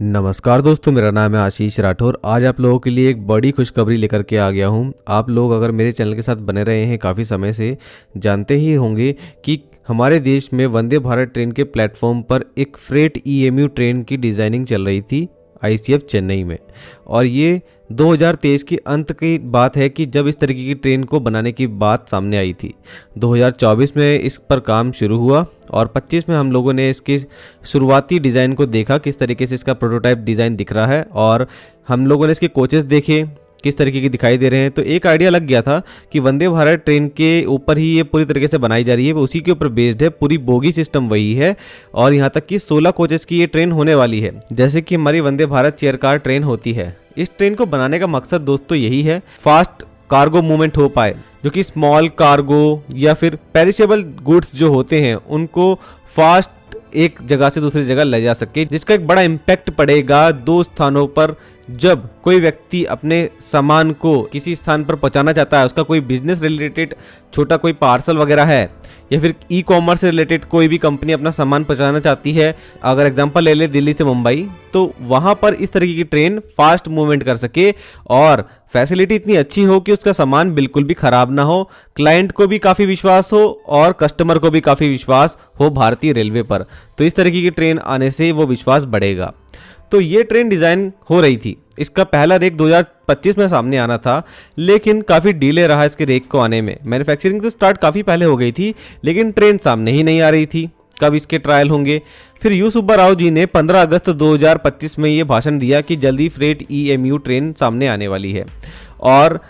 नमस्कार दोस्तों, मेरा नाम है आशीष राठौर। आज आप लोगों के लिए एक बड़ी खुशखबरी लेकर के आ गया हूं। आप लोग अगर मेरे चैनल के साथ बने रहे हैं काफ़ी समय से, जानते ही होंगे कि हमारे देश में वंदे भारत ट्रेन के प्लेटफॉर्म पर एक फ्रेट ईएमयू ट्रेन की डिज़ाइनिंग चल रही थी आईसीएफ चेन्नई में। और ये 2023 के अंत की बात है कि जब इस तरीके की ट्रेन को बनाने की बात सामने आई थी। 2024 में इस पर काम शुरू हुआ और 25 में हम लोगों ने इसके शुरुआती डिज़ाइन को देखा, किस तरीके से इसका प्रोटोटाइप डिज़ाइन दिख रहा है, और हम लोगों ने इसके कोचेस देखे किस तरीके की दिखाई दे रहे हैं। तो एक आइडिया लग गया था कि वंदे भारत ट्रेन के ऊपर ही ये पूरी तरीके से बनाई जा रही है, उसी के ऊपर बेस्ड है, पूरी बोगी सिस्टम वही है। और यहाँ तक कि 16 कोचेस की ये ट्रेन होने वाली है, जैसे कि हमारी Vande Bharat chair car train होती है। इस ट्रेन को बनाने का मकसद दोस्तों यही है, फास्ट कार्गो मूवमेंट हो पाए, जो कि स्मॉल कार्गो या फिर पेरिशेबल गुड्स जो होते हैं उनको फास्ट एक जगह से दूसरी जगह ले जा सके, जिसका एक बड़ा इम्पैक्ट पड़ेगा दो स्थानों पर। जब कोई व्यक्ति अपने सामान को किसी स्थान पर पहुंचाना चाहता है, उसका कोई बिजनेस रिलेटेड छोटा कोई पार्सल वगैरह है, या फिर ई कॉमर्स से रिलेटेड कोई भी कंपनी अपना सामान पहुंचाना चाहती है, अगर एग्जांपल ले ले दिल्ली से मुंबई, तो वहां पर इस तरीके की ट्रेन फास्ट मूवमेंट कर सके और फैसिलिटी इतनी अच्छी हो कि उसका सामान बिल्कुल भी खराब ना हो, क्लाइंट को भी काफ़ी विश्वास हो और कस्टमर को भी काफ़ी विश्वास हो भारतीय रेलवे पर। तो इस तरीके की ट्रेन आने से वो विश्वास बढ़ेगा। तो ये ट्रेन डिज़ाइन हो रही थी, इसका पहला रेक 2025 में सामने आना था, लेकिन काफ़ी डिले रहा इसके रेक को आने में। मैन्युफैक्चरिंग तो स्टार्ट काफ़ी पहले हो गई थी, लेकिन ट्रेन सामने ही नहीं आ रही थी कब इसके ट्रायल होंगे। फिर यू सुब्बा राव जी ने 15 अगस्त 2025 में ये भाषण दिया कि जल्दी फ्रेट ईएमयू ट्रेन सामने आने वाली है। और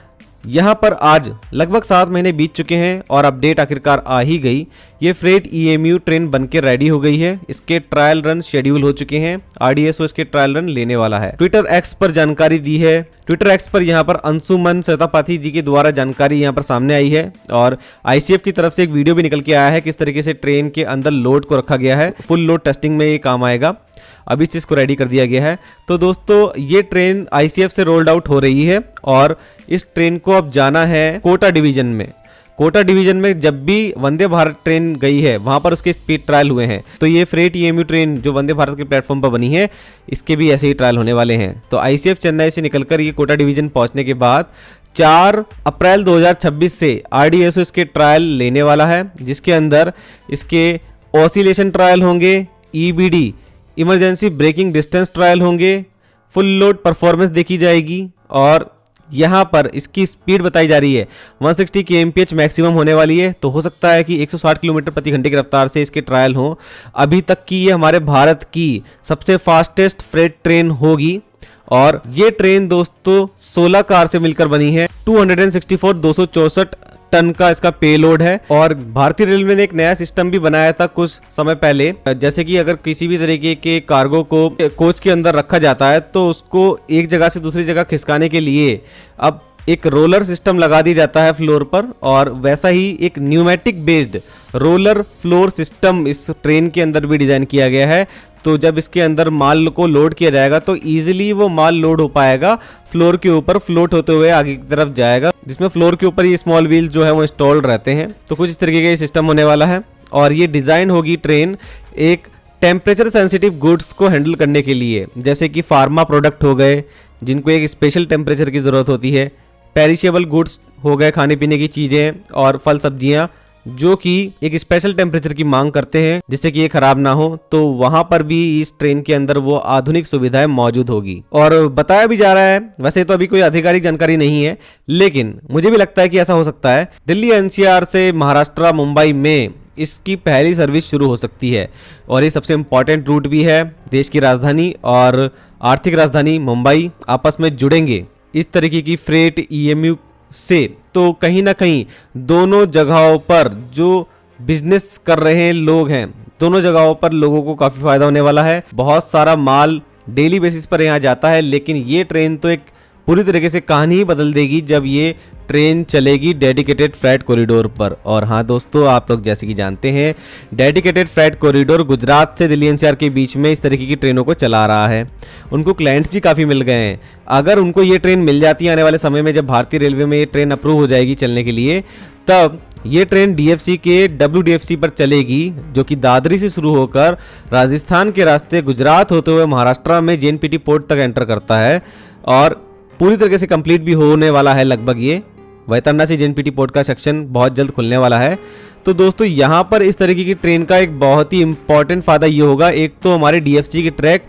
यहाँ पर आज लगभग 7 महीने बीत चुके हैं और अपडेट आखिरकार आ ही गई। ये फ्रेट ईएमयू ट्रेन बनके रेडी हो गई है, इसके ट्रायल रन शेड्यूल हो चुके हैं, आरडीएसओ इसके ट्रायल रन लेने वाला है। ट्विटर एक्स पर जानकारी दी है, ट्विटर एक्स पर यहाँ पर अंशुमन सतापाथी जी के द्वारा जानकारी यहाँ पर सामने आई है। और आईसीएफ की तरफ से एक वीडियो भी निकल के आया है किस तरीके से ट्रेन के अंदर लोड को रखा गया है। फुल लोड टेस्टिंग में ये काम आएगा, अभी से इसको रेडी कर दिया गया है। तो दोस्तों ये ट्रेन आईसीएफ से रोल्ड आउट हो रही है और इस ट्रेन को अब जाना है कोटा डिवीजन में। कोटा डिवीजन में जब भी वंदे भारत ट्रेन गई है वहां पर उसके स्पीड ट्रायल हुए हैं, तो ये फ्रेट ईएमयू ट्रेन जो वंदे भारत के प्लेटफॉर्म पर बनी है, इसके भी ऐसे ही ट्रायल होने वाले हैं। तो आईसीएफ चेन्नई से निकलकर ये कोटा डिवीजन पहुंचने के बाद 4 अप्रैल 2026 से आरडीएसओ इसके ट्रायल लेने वाला है, जिसके अंदर इसके ऑसिलेशन ट्रायल होंगे, EBD emergency breaking distance trial होंगे, फुल लोड परफॉर्मेंस देखी जाएगी। और यहाँ पर इसकी स्पीड बताई जा रही है 160 kmph मैक्सिमम होने वाली है। तो हो सकता है कि 160 किलोमीटर प्रति घंटे की रफ्तार से इसके ट्रायल हो। अभी तक की ये हमारे भारत की सबसे फास्टेस्ट फ्रेट ट्रेन होगी। और ये ट्रेन दोस्तों 16 कार से मिलकर बनी है। 264 टन का इसका पेलोड है। और भारतीय रेलवे ने एक नया सिस्टम भी बनाया था कुछ समय पहले, जैसे कि अगर किसी भी तरीके के कार्गो को कोच के अंदर रखा जाता है तो उसको एक जगह से दूसरी जगह खिसकाने के लिए अब एक रोलर सिस्टम लगा दिया जाता है फ्लोर पर, और वैसा ही एक pneumatic based roller floor system इस ट्रेन के अंदर भी डिजाइन किया गया है। तो जब इसके अंदर माल को लोड किया जाएगा तो इजीली वो माल लोड हो पाएगा, फ्लोर के ऊपर फ्लोट होते हुए आगे की तरफ जाएगा, जिसमें फ्लोर के ऊपर ये स्मॉल व्हील जो है वो इंस्टॉल रहते हैं। तो कुछ इस तरीके का ये सिस्टम होने वाला है। और ये डिजाइन होगी ट्रेन एक टेम्परेचर सेंसिटिव गुड्स को हैंडल करने के लिए, जैसे कि फार्मा प्रोडक्ट हो गए जिनको एक स्पेशल टेम्परेचर की ज़रूरत होती है, पेरिशेबल गुड्स हो गए खाने पीने की चीज़ें, और फल सब्जियां जो कि एक स्पेशल टेम्परेचर की मांग करते हैं जिससे कि ये खराब ना हो। तो वहां पर भी इस ट्रेन के अंदर वो आधुनिक सुविधाएं मौजूद होगी। और बताया भी जा रहा है, वैसे तो अभी कोई आधिकारिक जानकारी नहीं है, लेकिन मुझे भी लगता है कि ऐसा हो सकता है, दिल्ली एनसीआर से महाराष्ट्र मुंबई में इसकी पहली सर्विस शुरू हो सकती है। और ये सबसे इम्पॉर्टेंट रूट भी है, देश की राजधानी और आर्थिक राजधानी मुंबई आपस में जुड़ेंगे इस तरीके की फ्रेट ईएमयू से। तो कहीं ना कहीं दोनों जगहों पर जो बिजनेस कर रहे हैं लोग हैं, दोनों जगहों पर लोगों को काफ़ी फायदा होने वाला है। बहुत सारा माल डेली बेसिस पर यहाँ जाता है, लेकिन ये ट्रेन तो एक पूरी तरीके से कहानी ही बदल देगी जब ये ट्रेन चलेगी डेडिकेटेड फ्रेट कॉरिडोर पर। और हाँ दोस्तों, आप लोग जैसे कि जानते हैं, डेडिकेटेड फ्रेट कॉरिडोर गुजरात से दिल्ली एनसीआर के बीच में इस तरीके की ट्रेनों को चला रहा है। उनको क्लाइंट्स भी काफ़ी मिल गए हैं। अगर उनको ये ट्रेन मिल जाती है आने वाले समय में, जब भारतीय रेलवे में ये ट्रेन अप्रूव हो जाएगी चलने के लिए, तब ये ट्रेन डीएफसी के डब्ल्यूडीएफसी पर चलेगी, जो कि दादरी से शुरू होकर राजस्थान के रास्ते गुजरात होते हुए महाराष्ट्र में जेएनपीटी पोर्ट तक एंटर करता है और पूरी तरीके से कंप्लीट भी होने वाला है लगभग। ये वैतरना से जेएनपीटी पोर्ट का सेक्शन बहुत जल्द खुलने वाला है। तो दोस्तों यहाँ पर इस तरीके की ट्रेन का एक बहुत ही इंपॉर्टेंट फायदा ये होगा, एक तो हमारे डीएफसी के ट्रैक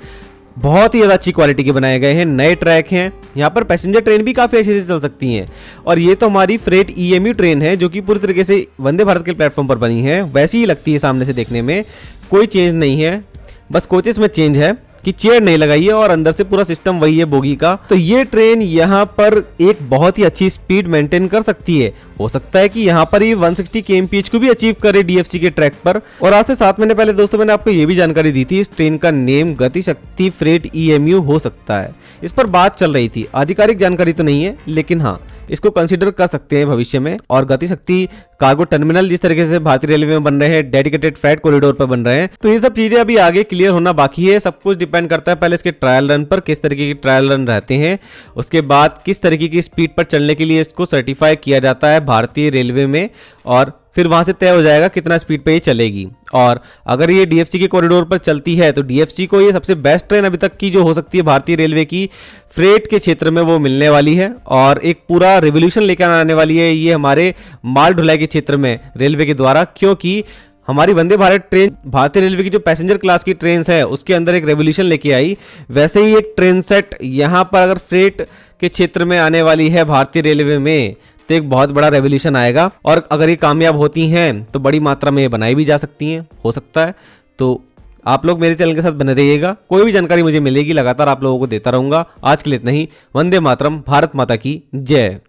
बहुत ही ज़्यादा अच्छी क्वालिटी के बनाए गए हैं, नए ट्रैक हैं। यहाँ पर पैसेंजर ट्रेन भी काफ़ी अच्छे से चल सकती हैं। और ये तो हमारी फ्रेट ईएमयू ट्रेन है जो कि पूरी तरीके से वंदे भारत के प्लेटफॉर्म पर बनी है, वैसी ही लगती है सामने से देखने में, कोई चेंज नहीं है। बस कोचेस में चेंज है कि चेयर नहीं लगाई है और अंदर से पूरा सिस्टम वही है बोगी का। तो ये ट्रेन यहाँ पर एक बहुत ही अच्छी स्पीड मेंटेन कर सकती है। हो सकता है कि यहाँ पर ये 160 kmph को भी अचीव करे डीएफसी के ट्रैक पर। और आज से 7 महीने पहले दोस्तों मैंने आपको ये भी जानकारी दी थी, इस ट्रेन का नेम गति शक्ति फ्रेट ईएमयू हो सकता है। इस पर बात चल रही थी, आधिकारिक जानकारी तो नहीं है, लेकिन हाँ इसको कंसीडर कर सकते हैं भविष्य में। और गति शक्ति कार्गो टर्मिनल जिस तरीके से भारतीय रेलवे में बन रहे हैं, डेडिकेटेड फ्रेट कॉरिडोर पर बन रहे हैं, तो ये सब चीजें अभी आगे क्लियर होना बाकी है। सब कुछ डिपेंड करता है पहले इसके ट्रायल रन पर, किस तरीके के ट्रायल रन रहते हैं, उसके बाद किस तरीके की स्पीड पर चलने के लिए इसको सर्टिफाई किया जाता है भारतीय रेलवे में, और फिर वहां से तय हो जाएगा कितना स्पीड पे ये चलेगी। और अगर ये डीएफसी के कॉरिडोर पर चलती है तो डीएफसी को ये सबसे बेस्ट ट्रेन अभी तक की जो हो सकती है भारतीय रेलवे की फ्रेट के क्षेत्र में वो मिलने वाली है, और एक पूरा रिवोल्यूशन लेकर आने वाली है ये हमारे माल ढुलाई के क्षेत्र में रेलवे के द्वारा। क्योंकि हमारी वंदे भारत ट्रेन भारतीय रेलवे की जो पैसेंजर क्लास की ट्रेन है उसके अंदर एक रेवोल्यूशन लेके आई, वैसे ही एक ट्रेन सेट यहाँ पर अगर फ्रेट के क्षेत्र में आने वाली है भारतीय रेलवे में, तो एक बहुत बड़ा रेवोल्यूशन आएगा। और अगर ये कामयाब होती हैं तो बड़ी मात्रा में ये बनाई भी जा सकती हैं, हो सकता है। तो आप लोग मेरे चैनल के साथ बने रहिएगा, कोई भी जानकारी मुझे मिलेगी लगातार आप लोगों को देता रहूंगा। आज के लिए इतना ही। वंदे मातरम, भारत माता की जय।